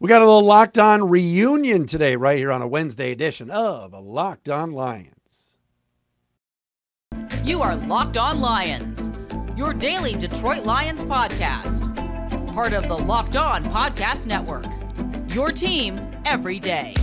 We got a little Locked On reunion today right here on a Wednesday edition of Locked On Lions. You are Locked On Lions, your daily Detroit Lions podcast. Part of the Locked On Podcast Network, your team every day.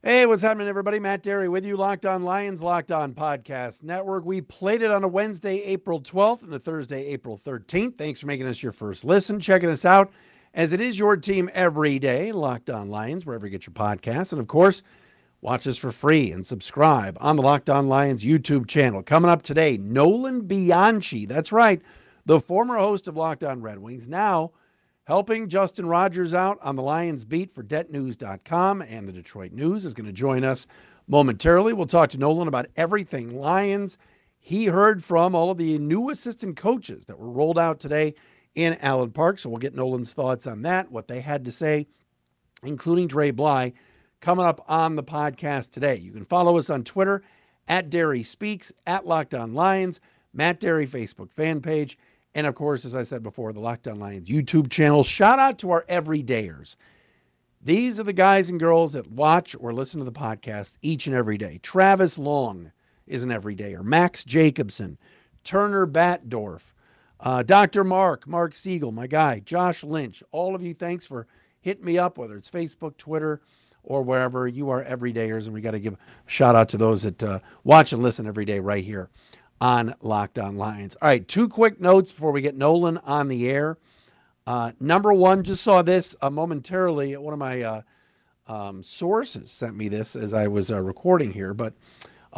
Hey, what's happening, everybody? Matt Dery with you, Locked On Lions, Locked On Podcast Network. We played it on a Wednesday, April 12th, and a Thursday, April 13th. Thanks for making us your first listen, checking us out, as it is your team every day, Locked On Lions, wherever you get your podcasts. And, of course, watch us for free and subscribe on the Locked On Lions YouTube channel. Coming up today, Nolan Bianchi. That's right, the former host of Locked On Red Wings, now helping Justin Rogers out on the Lions beat for DebtNews.com and the Detroit News, is going to join us momentarily. We'll talk to Nolan about everything Lions. He heard from all of the new assistant coaches that were rolled out today in Allen Park, so we'll get Nolan's thoughts on that, what they had to say, including Dre Bly, coming up on the podcast today. You can follow us on Twitter, at Dery Speaks, at Locked On Lions, Matt Dery Facebook fan page, and, of course, as I said before, the Locked On Lions YouTube channel. Shout out to our everydayers. These are the guys and girls that watch or listen to the podcast each and every day. Travis Long is an everydayer. Max Jacobson, Turner Batdorf, Dr. Mark Siegel, my guy, Josh Lynch. All of you, thanks for hitting me up, whether it's Facebook, Twitter, or wherever. You are everydayers, and we got to give a shout out to those that watch and listen every day right here on Locked On Lions. All right, two quick notes before we get Nolan on the air. Number one, just saw this momentarily. One of my sources sent me this as I was recording here, but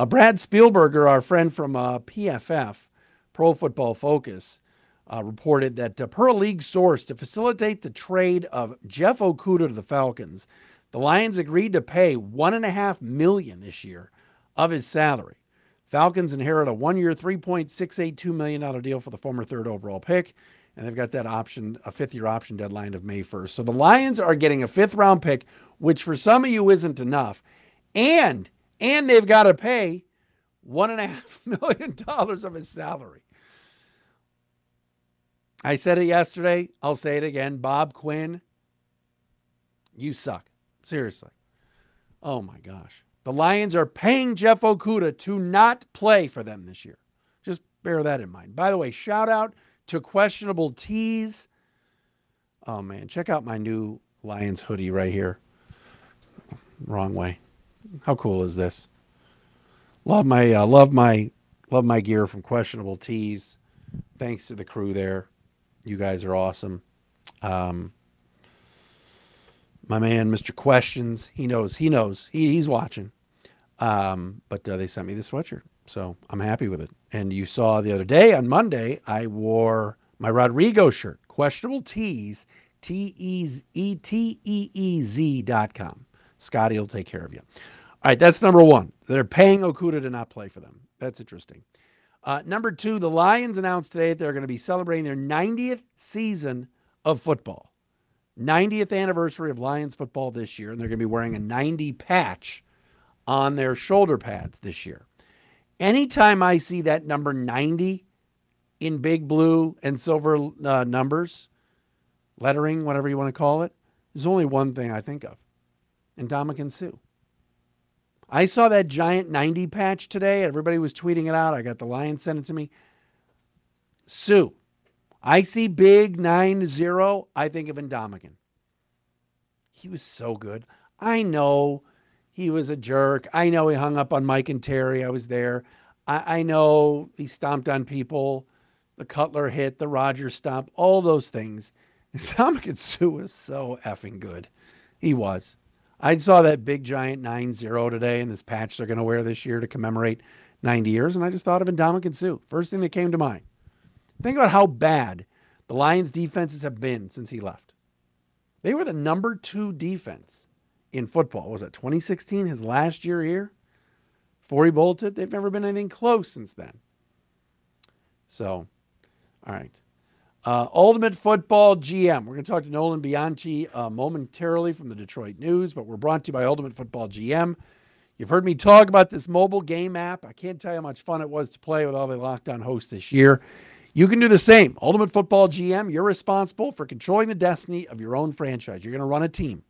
Brad Spielberger, our friend from PFF, Pro Football Focus, reported that per a league source, to facilitate the trade of Jeff Okudah to the Falcons, the Lions agreed to pay $1.5 million this year of his salary. Falcons inherit a one-year, $3.682 million deal for the former third overall pick, and they've got that option, a fifth-year option deadline of May 1st. So the Lions are getting a fifth-round pick, which for some of you isn't enough, and they've got to pay $1.5 million of his salary. I said it yesterday. I'll say it again. Bob Quinn, you suck. Seriously. Oh, my gosh. The Lions are paying Jeff Okudah to not play for them this year. Just bear that in mind. By the way, shout out to Questionable Tees. Oh, man. Check out my new Lions hoodie right here. Wrong way. How cool is this? Love my gear from Questionable Tees. Thanks to the crew there. You guys are awesome. My man, Mr. Questions, he knows. He's watching. But they sent me this sweatshirt, so I'm happy with it. And you saw the other day, on Monday, I wore my Rodrigo shirt, Questionable Tees, TEEZ.com. Scotty will take care of you. All right, that's number one. They're paying Okudah to not play for them. That's interesting. Number two, the Lions announced today that they're going to be celebrating their 90th season of football. 90th anniversary of Lions football this year, and they're going to be wearing a 90 patch on their shoulder pads this year. Anytime I see that number 90 in big blue and silver numbers, lettering, whatever you want to call it, there's only one thing I think of, Ndamukong Suh. I saw that giant 90 patch today. Everybody was tweeting it out. I got the Lions send it to me. Suh. I see big 9-0. I think of Ndamukong. He was so good. I know he was a jerk. I know he hung up on Mike and Terry. I was there. I know he stomped on people. The Cutler hit, the Rogers stomp, all those things. Ndamukong Suh was so effing good. He was. I saw that big giant 9-0 today and this patch they're going to wear this year to commemorate 90 years, and I just thought of Ndamukong Suh. First thing that came to mind. Think about how bad the Lions' defenses have been since he left. They were the number 2 defense in football. Was that 2016, his last year here? Before he bolted? They've never been anything close since then. So, all right. Ultimate Football GM. We're going to talk to Nolan Bianchi momentarily from the Detroit News, but we're brought to you by Ultimate Football GM. You've heard me talk about this mobile game app. I can't tell you how much fun it was to play with all the Locked On hosts this year. You can do the same. Ultimate Football GM, you're responsible for controlling the destiny of your own franchise. You're going to run a team.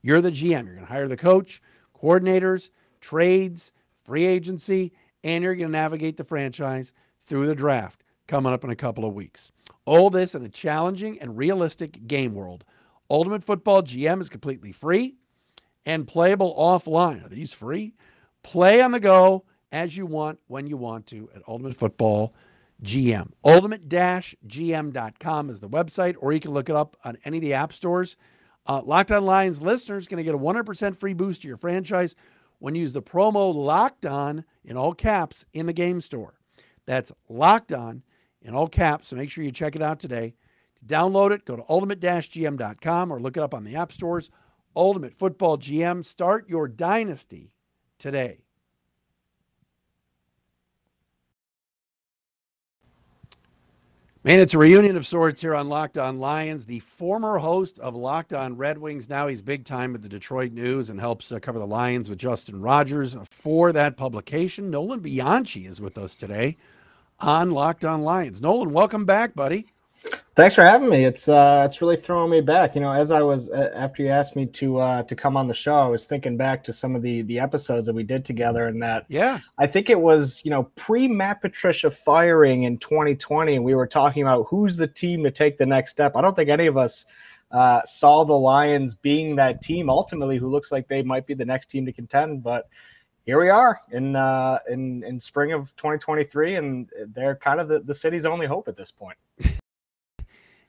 You're the GM. You're going to hire the coach, coordinators, trades, free agency, and you're going to navigate the franchise through the draft coming up in a couple of weeks. All this in a challenging and realistic game world. Ultimate Football GM is completely free and playable offline. Are these free? Play on the go as you want, when you want to at Ultimate Football GM. Ultimate-GM.com is the website, or you can look it up on any of the app stores. Locked On Lions listeners going to get a 100% free boost to your franchise when you use the promo Locked On in all caps in the game store. That's Locked On in all caps, so make sure you check it out today. To download it, go to ultimate-gm.com or look it up on the app stores. Ultimate Football GM. Start your dynasty today. Man, it's a reunion of sorts here on Locked On Lions. The former host of Locked On Red Wings, now he's big time at the Detroit News and helps cover the Lions with Justin Rogers for that publication. Nolan Bianchi is with us today on Locked On Lions. Nolan, welcome back, buddy. Thanks for having me. It's really throwing me back. You know, as I was after you asked me to come on the show, I was thinking back to some of the episodes that we did together, and that I think it was pre Matt Patricia firing in 2020, and we were talking about who's the team to take the next step. I don't think any of us saw the Lions being that team ultimately who looks like they might be the next team to contend, but here we are in spring of 2023, and they're kind of the city's only hope at this point.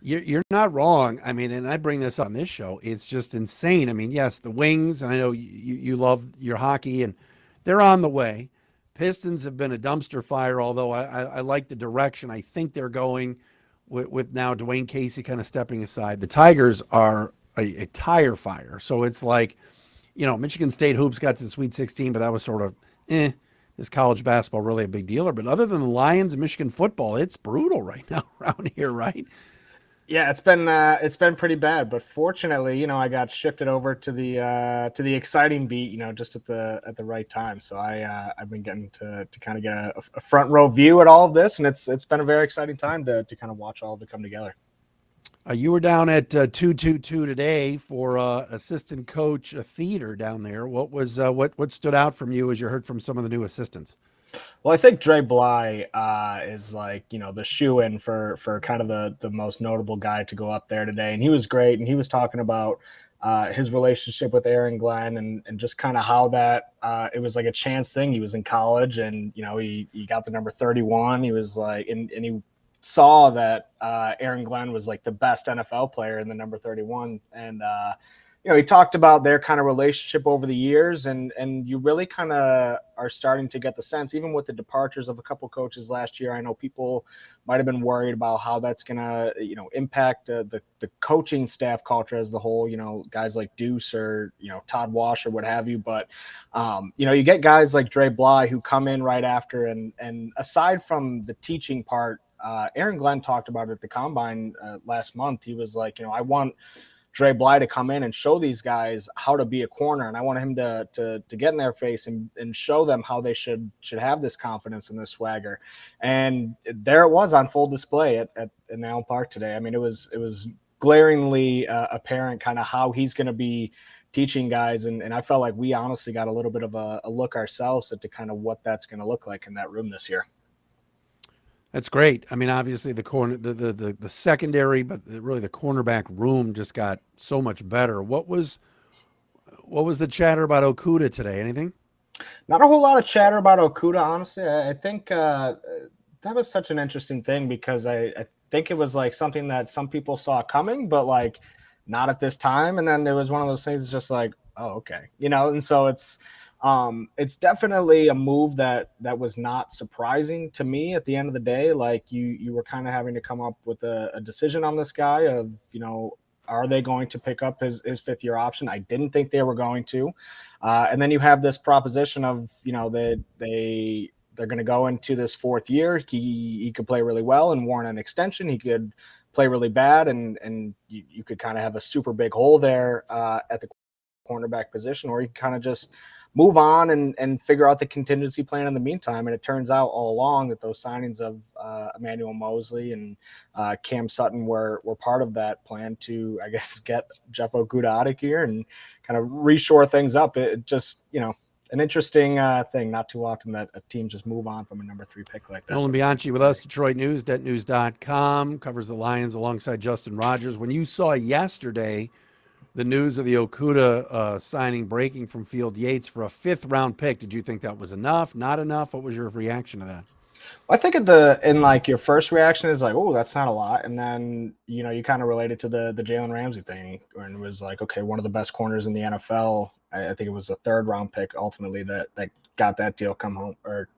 You're not wrong. I mean, and I bring this up on this show. It's just insane. I mean, yes, the Wings, and I know you love your hockey, and they're on the way. Pistons have been a dumpster fire, although I like the direction I think they're going with now Dwayne Casey kind of stepping aside. The Tigers are a tire fire. So it's like, Michigan State hoops got to the Sweet 16, but that was sort of, is college basketball really a big dealer? But other than the Lions and Michigan football, it's brutal right now around here, right? Yeah, it's been pretty bad, but fortunately, I got shifted over to the exciting beat, just at the right time. So I've been getting to kind of get a front row view at all of this, and it's been a very exciting time to kind of watch all of it come together. You were down at 222 today for assistant coach theater down there. What was what stood out from you as you heard from some of the new assistants? Well, I think Dre Bly is like, the shoe-in for kind of the most notable guy to go up there today. And he was great. And he was talking about his relationship with Aaron Glenn and just kind of how that it was like a chance thing. He was in college and, he got the number 31. He was like, and he saw that Aaron Glenn was like the best NFL player in the number 31. And, he talked about their kind of relationship over the years, and you really kind of are starting to get the sense, even with the departures of a couple coaches last year. I know people might have been worried about how that's going to, impact the coaching staff culture as the whole, guys like Deuce or, Todd Wash or what have you. But, you get guys like Dre Bly who come in right after. And aside from the teaching part, Aaron Glenn talked about it at the Combine last month. He was like, I want Dre Bly to come in and show these guys how to be a corner. And I want him to get in their face and show them how they should have this confidence and this swagger. And there it was on full display at Allen Park today. I mean, it was glaringly apparent kind of how he's going to be teaching guys. And I felt like we honestly got a little bit of a look ourselves at to kind of what that's going to look like in that room this year. That's great. I mean, obviously the secondary, but really the cornerback room just got so much better. What was the chatter about Okudah today? Anything? Not a whole lot of chatter about Okudah, honestly. I think that was such an interesting thing because I think it was like something that some people saw coming, but like not at this time. And then it was one of those things just like, oh, okay. And so it's definitely a move that was not surprising to me at the end of the day. Like you were kind of having to come up with a decision on this guy of, are they going to pick up his fifth year option? I didn't think they were going to. And then you have this proposition of, they're going to go into this fourth year. He could play really well and warrant an extension. He could play really bad, and you could kind of have a super big hole there at the cornerback position, or you can kind of just move on and figure out the contingency plan in the meantime. And it turns out all along that those signings of Emmanuel Moseley and Cam Sutton were part of that plan to, I guess, get Jeff Okudah out of here and kind of reshore things up. It just, an interesting thing. Not too often that a team just move on from a number 3 pick like that. Nolan Bianchi with us, Detroit News, DebtNews.com, covers the Lions alongside Justin Rogers. When you saw yesterday the news of the Okudah signing breaking from Field Yates for a 5th-round pick, did you think that was enough, not enough? What was your reaction to that? I think your first reaction is like, oh, that's not a lot. And then, you kind of related to the Jalen Ramsey thing, and it was like, okay, one of the best corners in the NFL. I think it was a 3rd-round pick ultimately that got that deal to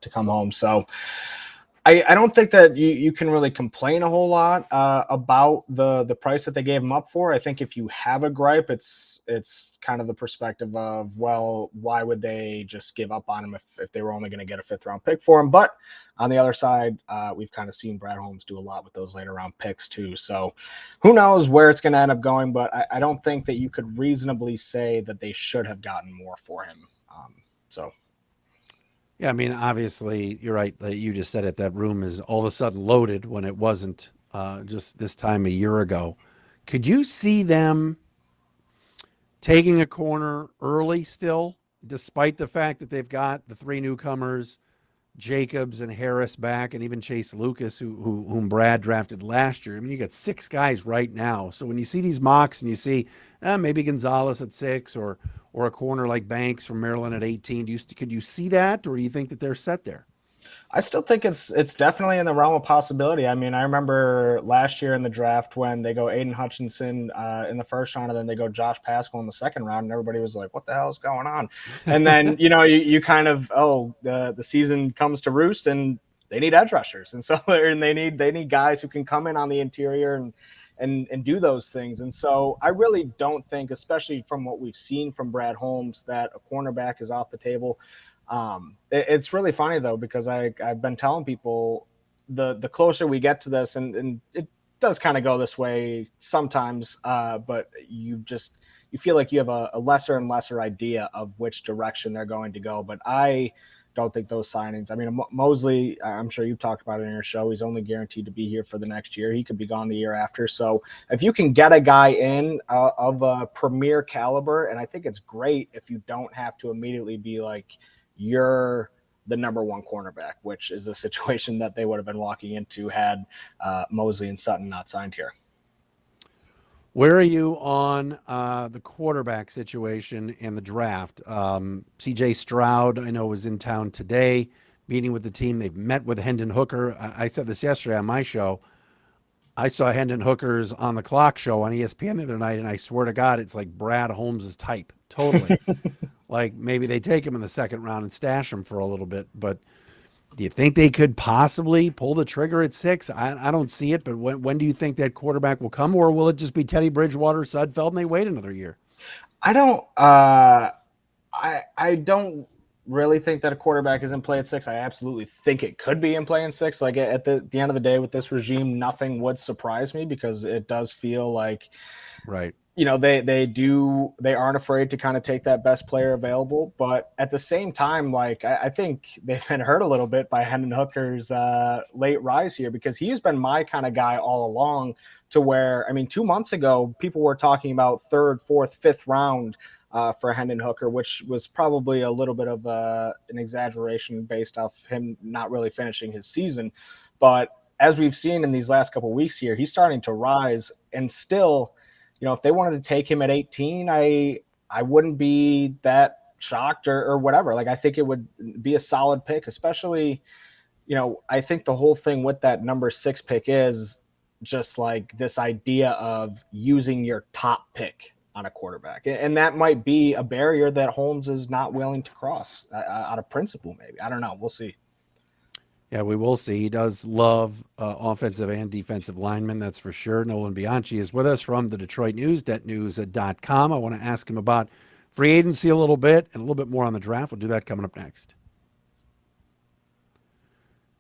come home. So I don't think that you can really complain a whole lot about the price that they gave him up for. I think if you have a gripe, it's kind of the perspective of, well, why would they just give up on him if they were only going to get a 5th-round pick for him? But on the other side, we've kind of seen Brad Holmes do a lot with those later-round picks too. So who knows where it's going to end up going, but I don't think that you could reasonably say that they should have gotten more for him. Yeah, I mean, obviously, you're right. You just said it. That room is all of a sudden loaded when it wasn't just this time a year ago. Could you see them taking a corner early still, despite the fact that they've got the 3 newcomers, Jacobs and Harris back, and even Chase Lucas, whom Brad drafted last year? I mean, you got 6 guys right now. So when you see these mocks and you see maybe Gonzalez at 6 or a corner like Banks from Maryland at 18, could you see that, or do you think that they're set there? I still think it's definitely in the realm of possibility. I mean, I remember last year in the draft when they go Aiden Hutchinson in the 1st round, and then they go Josh Paschal in the 2nd round, and everybody was like, what the hell is going on? And then, you kind of, the season comes to roost, and they need edge rushers. And so they need guys who can come in on the interior and do those things. And so I really don't think, especially from what we've seen from Brad Holmes, that a cornerback is off the table. It's really funny though, because I've been telling people the closer we get to this, and it does kind of go this way sometimes, but you feel like you have a lesser and lesser idea of which direction they're going to go. But I don't think those signings, I mean, Moseley, I'm sure you've talked about it in your show, he's only guaranteed to be here for the next year. He could be gone the year after. So if you can get a guy in of a premier caliber, and I think it's great if you don't have to immediately be like, you're the number 1 cornerback, which is a situation that they would have been walking into had Moseley and Sutton not signed here. Where are you on the quarterback situation in the draft? CJ Stroud, I know, was in town today, meeting with the team. They've met with Hendon Hooker. I said this yesterday on my show. I saw Hendon Hooker's On the Clock show on ESPN the other night, and I swear to God, it's like Brad Holmes' type, totally. Like maybe they take him in the 2nd round and stash him for a little bit. But do you think they could possibly pull the trigger at 6? I don't see it, but when do you think that quarterback will come, or will it just be Teddy Bridgewater, Sudfeld, and they wait another year? I don't really think that a quarterback is in play at 6. I absolutely think it could be in play in 6. Like at the end of the day with this regime, nothing would surprise me, because it does feel like, right, they aren't afraid to kind of take that best player available. But at the same time, like I think they've been hurt a little bit by Hendon Hooker's late rise here, because he's been my kind of guy all along, to where, I mean, 2 months ago, people were talking about 3rd, 4th, 5th round for Hendon Hooker, which was probably a little bit of an exaggeration based off him not really finishing his season. But as we've seen in these last couple of weeks here, he's starting to rise, and still, if they wanted to take him at 18, I wouldn't be that shocked or whatever. Like, I think it would be a solid pick, especially, I think the whole thing with that number 6 pick is just like this idea of using your top pick on a quarterback. And that might be a barrier that Holmes is not willing to cross out of principle, maybe. I don't know. We'll see. Yeah, we will see. He does love offensive and defensive linemen, that's for sure. Nolan Bianchi is with us from the Detroit News, DebtNews.com. I want to ask him about free agency a little bit and a little bit more on the draft. We'll do that coming up next.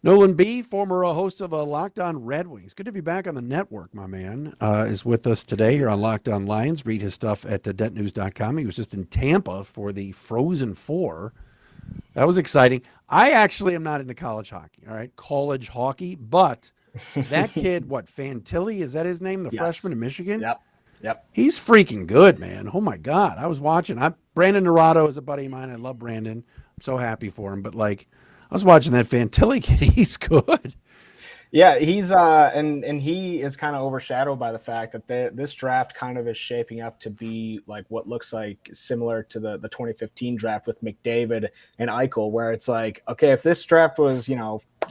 Nolan B., former host of Locked On Red Wings. Good to be back on the network, my man, is with us today here on Locked On Lions. Read his stuff at debtnews.com. He was just in Tampa for the Frozen Four. That was exciting. I actually am not into college hockey, all right? College hockey, but that kid, Fantilli, is that his name? The freshman in Michigan? Yep. He's freaking good, man. Oh, my God. I was watching. Brandon Naurato is a buddy of mine. I love Brandon. I'm so happy for him. But, I was watching that Fantilli kid. He's good. Yeah, he's and he is kind of overshadowed by the fact that this draft kind of is shaping up to be like what looks like similar to the 2015 draft with McDavid and Eichel, where it's like, okay, if this draft was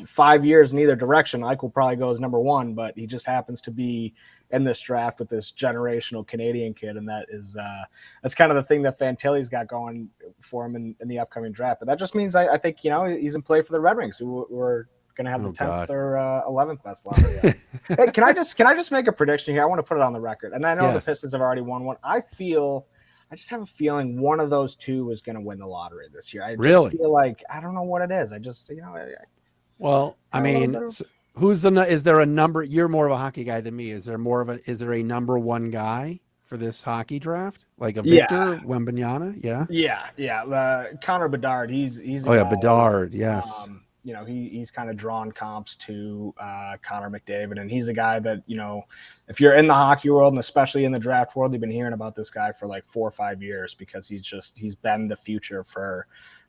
5 years in either direction, Eichel probably goes number one, but he just happens to be in this draft with this generational Canadian kid, and that's kind of the thing that Fantilli's got going for him in the upcoming draft. But that just means I think he's in play for the Red Wings, who were going to have the 10th or 11th best lottery. Hey, can I just make a prediction here? I want to put it on the record, and I know the Pistons have already won one. I just have a feeling one of those two is going to win the lottery this year. I just feel like I don't know what it is. I just Well, I mean. Is there a number? You're more of a hockey guy than me. Is there a number one guy for this hockey draft? Like a Victor Wembanyama? Yeah. Yeah. Connor Bedard. He's guy, Bedard. Yes. He's kind of drawn comps to Connor McDavid, and he's a guy that, if you're in the hockey world and especially in the draft world, you've been hearing about this guy for like 4 or 5 years because he's been the future for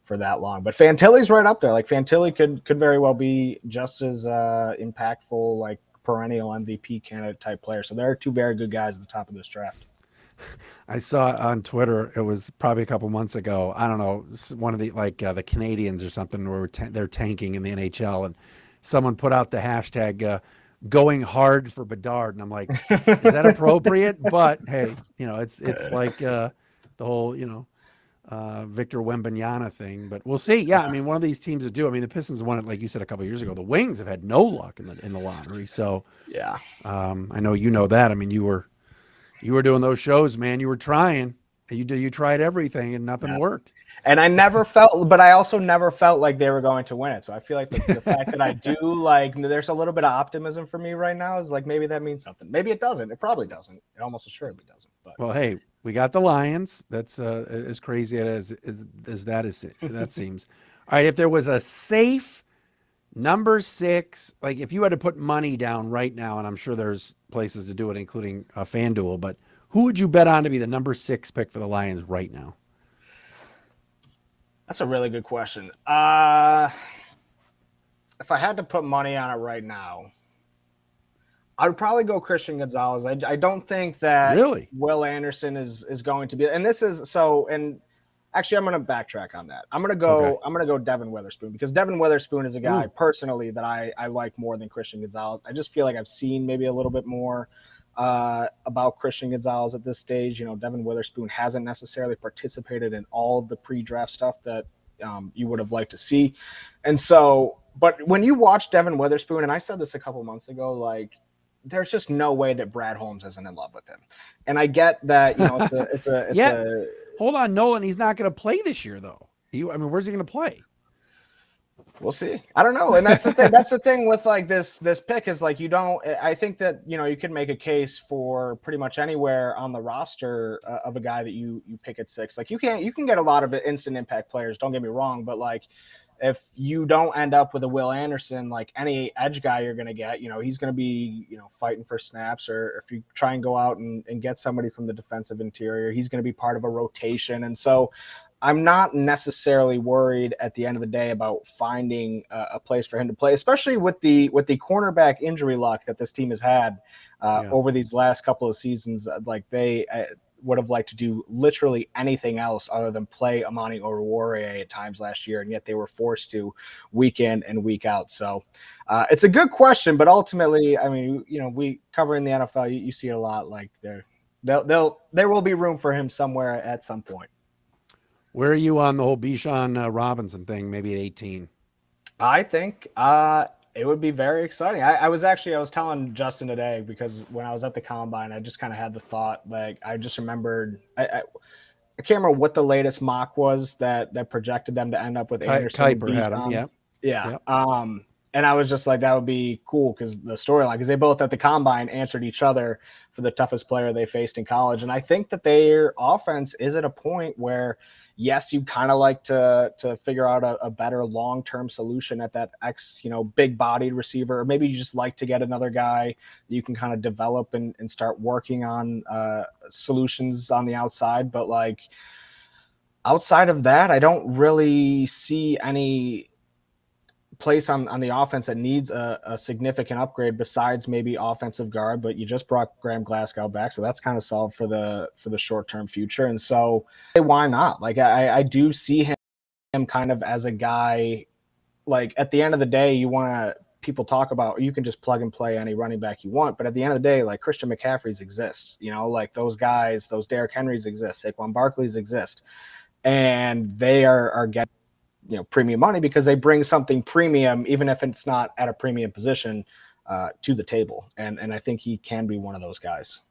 that long. But Fantilli's right up there. Like Fantilli could very well be just as impactful, like perennial MVP candidate type player. So there are two very good guys at the top of this draft. I saw on Twitter, it was probably a couple months ago, I don't know, one of the the Canadians or something where they're tanking in the NHL, and someone put out the hashtag going hard for Bedard, and I'm like, is that appropriate? But hey, it's like the whole Victor Wembanyama thing, but we'll see. Yeah, I mean, one of these teams that do. I mean, the Pistons won it, like you said, a couple of years ago. The Wings have had no luck in the lottery. So yeah, I know that. I mean, you were doing those shows, man. You were trying. You tried everything, and nothing worked. And I also never felt like they were going to win it. So I feel like the fact that I do, there's a little bit of optimism for me right now is like maybe that means something. Maybe it doesn't. It probably doesn't. It almost assuredly doesn't. But well, hey, we got the Lions. That's as crazy as that seems. All right, if there was a safe number 6, like if you had to put money down right now, and I'm sure there's places to do it, including FanDuel, but who would you bet on to be the number 6 pick for the Lions right now? That's a really good question. If I had to put money on it right now, I would probably go Christian Gonzalez. I don't think that Will Anderson is going to be, and this is so. And actually, I'm going to backtrack on that. I'm going to go Devin Witherspoon, because Devin Witherspoon is a guy personally that I like more than Christian Gonzalez. I just feel like I've seen maybe a little bit more about Christian Gonzalez at this stage. Devin Witherspoon hasn't necessarily participated in all of the pre-draft stuff that you would have liked to see, and so. But when you watch Devin Witherspoon, and I said this a couple months ago, like, there's just no way that Brad Holmes isn't in love with him. And I get that, hold on, Nolan, he's not going to play this year though. Where's he going to play? We'll see. I don't know. And that's the thing. That's the thing with like this pick is like, I think that, you could make a case for pretty much anywhere on the roster of a guy that you pick at 6. Like you can get a lot of instant impact players. Don't get me wrong. But like, if you don't end up with a Will Anderson, like any edge guy you're going to get, he's going to be, fighting for snaps, or if you try and go out and get somebody from the defensive interior, he's going to be part of a rotation. And so I'm not necessarily worried at the end of the day about finding a place for him to play, especially with the cornerback injury luck that this team has had over these last couple of seasons. Like they would have liked to do literally anything else other than play Amani Oruwariye at times last year, and yet they were forced to week in and week out. So it's a good question, but ultimately, I mean, we cover in the NFL, you see it a lot. Like there will be room for him somewhere at some point. Where are you on the whole Bichon Robinson thing? Maybe at 18. I think it would be very exciting. I was telling Justin today, because when I was at the combine, I just kind of had the thought, like, I just remembered, I can't remember what the latest mock was that projected them to end up with Anderson. Kuiper had him. Yeah. Yeah. And I was just like, that would be cool because the storyline, because they both at the combine answered each other for the toughest player they faced in college. And I think that their offense is at a point where, yes, you kind of like to figure out a better long-term solution at that big-bodied receiver. Or maybe you just like to get another guy that you can kind of develop and start working on solutions on the outside. But like outside of that, I don't really see any place on the offense that needs a significant upgrade besides maybe offensive guard, but you just brought Graham Glasgow back, so that's kind of solved for the short-term future. And so why not? Like I do see him kind of as a guy, like at the end of the day, people talk about you can just plug and play any running back you want, but at the end of the day, like Christian McCaffrey's exist, like those guys, those Derrick Henrys exist, Saquon Barkley's exist, and they are getting premium money because they bring something premium, even if it's not at a premium position, to the table. And I think he can be one of those guys.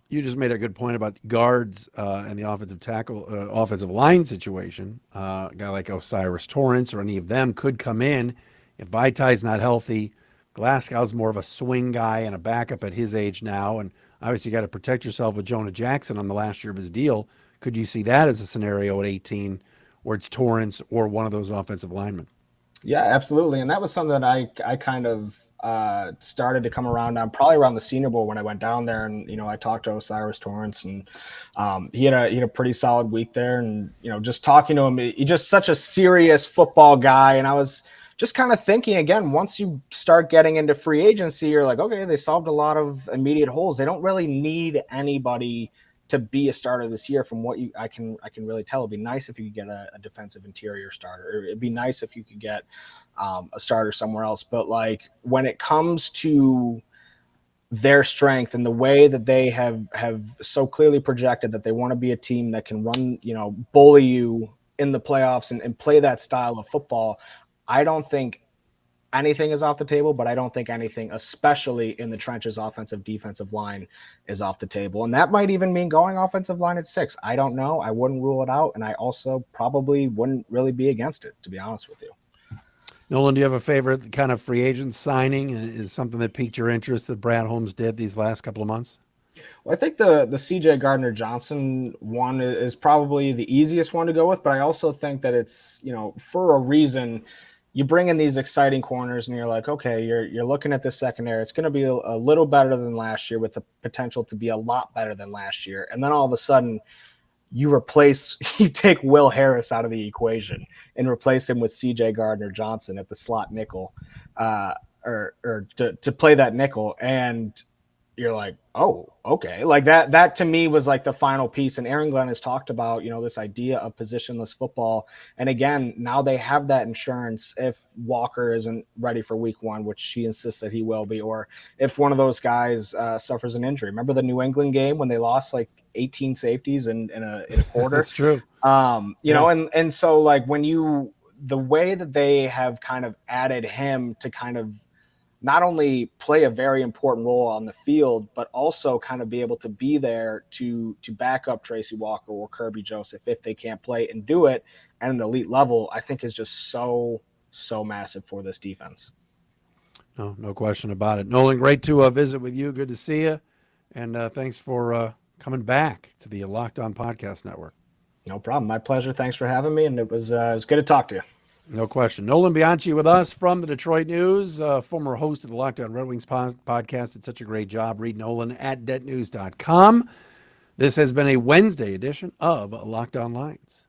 You just made a good point about guards and the offensive line situation. A guy like Osiris Torrance or any of them could come in if Vitai's not healthy. Glasgow's more of a swing guy and a backup at his age now. And obviously you got to protect yourself with Jonah Jackson on the last year of his deal. Could you see that as a scenario at 18 where it's Torrance or one of those offensive linemen? Yeah, absolutely. And that was something that I kind of started to come around on probably around the Senior Bowl when I went down there. And, I talked to Osiris Torrance, and he had a pretty solid week there. And, just talking to him, he's just such a serious football guy. And I was just kind of thinking, again, once you start getting into free agency, you're like, okay, they solved a lot of immediate holes. They don't really need anybody to be a starter this year. From what I can really tell, it'd be nice if you could get a defensive interior starter, or it'd be nice if you could get a starter somewhere else. But like when it comes to their strength and the way that they have so clearly projected that they want to be a team that can run, bully you in the playoffs and play that style of football, I don't think anything is off the table, but I don't think anything, especially in the trenches, offensive, defensive line, is off the table. And that might even mean going offensive line at 6. I don't know. I wouldn't rule it out. And I also probably wouldn't really be against it, to be honest with you. Nolan, do you have a favorite kind of free agent signing? Is something that piqued your interest that Brad Holmes did these last couple of months? Well, I think the CJ Gardner Johnson one is probably the easiest one to go with, but I also think that it's, for a reason. You bring in these exciting corners and you're like, okay, you're looking at this secondary. It's going to be a little better than last year with the potential to be a lot better than last year. And then all of a sudden you take Will Harris out of the equation and replace him with CJ Gardner Johnson at the slot nickel, or to play that nickel. And you're like, oh, okay. Like that to me was like the final piece. And Aaron Glenn has talked about, this idea of positionless football. And again, now they have that insurance if Walker isn't ready for week 1, which she insists that he will be, or if one of those guys suffers an injury. Remember the New England game when they lost like 18 safeties in a quarter? That's true. And so like the way that they have kind of added him to kind of not only play a very important role on the field, but also kind of be able to be there to back up Tracy Walker or Kirby Joseph if they can't play, and do it at an elite level, I think is just so massive for this defense. No question about it. Nolan, great to visit with you. Good to see you. And thanks for coming back to the Locked On Podcast Network. No problem. My pleasure. Thanks for having me. And it was good to talk to you. No question. Nolan Bianchi with us from the Detroit News, former host of the Locked On Red Wings podcast. Did such a great job. Read Nolan at DebtNews.com. This has been a Wednesday edition of Locked On Lions.